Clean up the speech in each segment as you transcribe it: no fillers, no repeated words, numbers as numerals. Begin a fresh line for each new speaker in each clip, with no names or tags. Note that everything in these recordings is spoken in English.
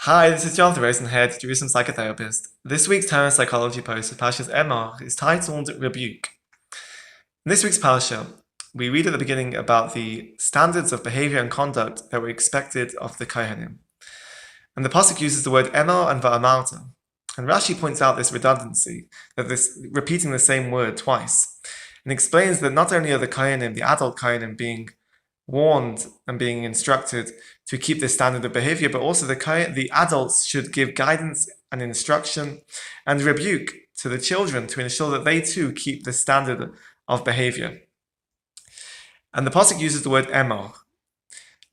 Hi, this is Jonathan Rosenhead, Jerusalem psychotherapist. This week's Torah and Psychology post with Parshas Emor is titled Rebuke. In this week's Parsha, we read at the beginning about the standards of behavior and conduct that were expected of the Kohanim. And the pasuk uses the word Emor and Va'amarta. And Rashi points out this redundancy, that this repeating the same word twice, and explains that not only are the Kohanim, the adult Kohanim, being warned and being instructed to keep this standard of behavior, but also the adults should give guidance and instruction and rebuke to the children to ensure that they too keep the standard of behavior. And the pasuk uses the word emor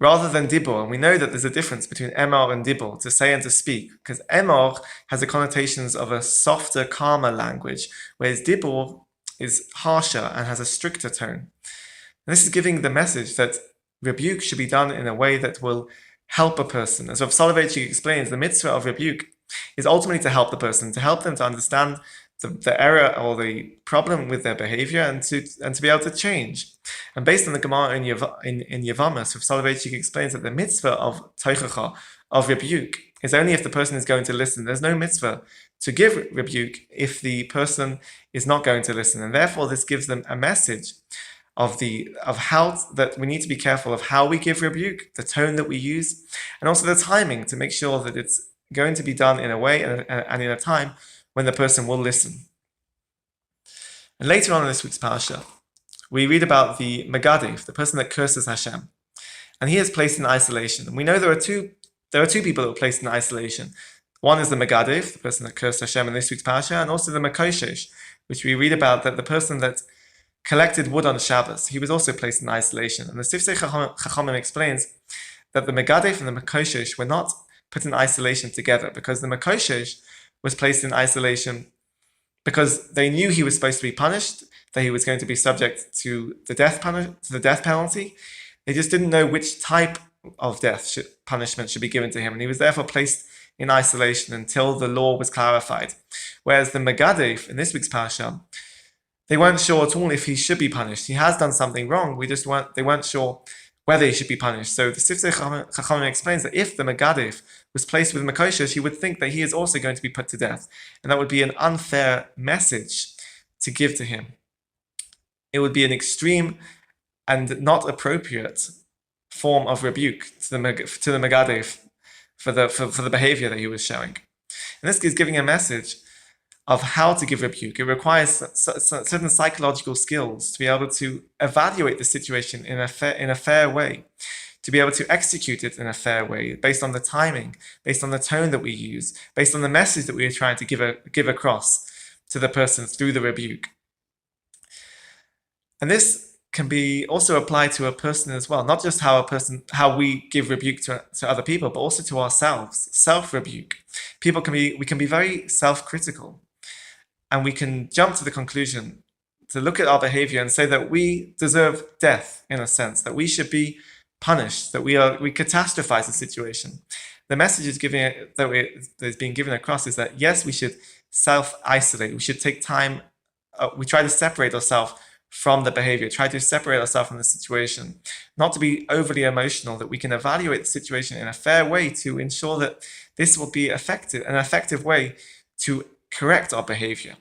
rather than dibor, and we know that there's a difference between emor and dibor, to say and to speak, because emor has the connotations of a softer, calmer language, whereas dibor is harsher and has a stricter tone. And this is giving the message that rebuke should be done in a way that will help a person. As Rav Soloveitchik explains, the mitzvah of rebuke is ultimately to help the person, to help them to understand the error or the problem with their behavior and to be able to change. And based on the Gemara in Yevamos, Rav Soloveitchik explains that the mitzvah of tochacha, of rebuke, is only if the person is going to listen. There's no mitzvah to give rebuke if the person is not going to listen. And therefore this gives them a message of how that we need to be careful of how we give rebuke, the tone that we use, and also the timing to make sure that it's going to be done in a way and in a time when the person will listen. And later on in this week's parasha, we read about the Megadif, the person that curses Hashem, and he is placed in isolation. And we know there are two people that were placed in isolation. One is the Megadif, the person that cursed Hashem in this week's parasha, and also the Mekoshesh, which we read about, that the person that collected wood on Shabbos, he was also placed in isolation. And the Sifsei Chachamim explains that the Megadif and the Mekoshesh were not put in isolation together, because the Mekoshesh was placed in isolation because they knew he was supposed to be punished, that he was going to be subject to the death penalty. They just didn't know which type of punishment should be given to him, and he was therefore placed in isolation until the law was clarified. Whereas the Megadif in this week's parasha, they weren't sure at all if he should be punished. He has done something wrong. They weren't sure whether he should be punished. So the Sifsei Chachamim explains that if the Megadif was placed with Mekoshesh, he would think that he is also going to be put to death. And that would be an unfair message to give to him. It would be an extreme and not appropriate form of rebuke to the Megadif for the behavior that he was showing. And this is giving a message of how to give rebuke. It requires certain psychological skills to be able to evaluate the situation in a fair way, to be able to execute it in a fair way, based on the timing, based on the tone that we use, based on the message that we are trying to give across to the person through the rebuke. And this can be also applied to a person as well, not just how we give rebuke to other people, but also to ourselves. Self-rebuke. We can be very self-critical. And we can jump to the conclusion to look at our behavior and say that we deserve death, in a sense, that we should be punished, that we catastrophize the situation. The message that is being given across is that, yes, we should self-isolate. We should take time. We try to separate ourselves from the behavior, try to separate ourselves from the situation, not to be overly emotional, that we can evaluate the situation in a fair way to ensure that this will be an effective way to correct our behavior.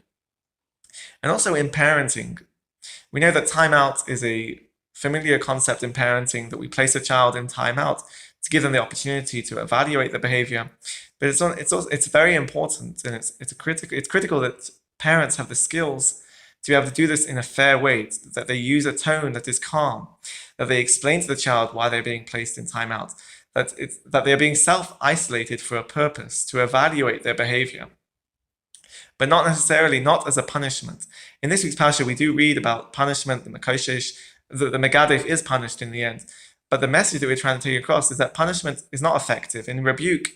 And also in parenting, we know that timeout is a familiar concept in parenting, that we place a child in timeout to give them the opportunity to evaluate the behavior. But it's very important, and it's critical that parents have the skills to be able to do this in a fair way, that they use a tone that is calm, that they explain to the child why they're being placed in timeout, that they're being self-isolated for a purpose, to evaluate their behavior, but not as a punishment. In this week's parasha, we do read about punishment. The Mekoshesh, the Megadif is punished in the end. But the message that we're trying to take across is that punishment is not effective. In rebuke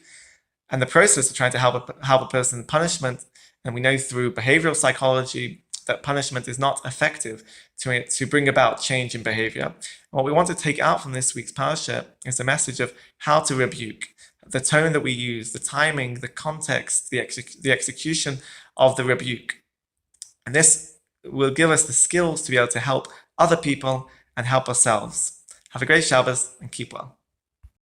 and the process of trying to help a person, punishment, and we know through behavioral psychology that punishment is not effective to bring about change in behavior. And what we want to take out from this week's parasha is a message of how to rebuke, the tone that we use, the timing, the context, the execution of the rebuke. And this will give us the skills to be able to help other people and help ourselves. Have a great Shabbos and keep well.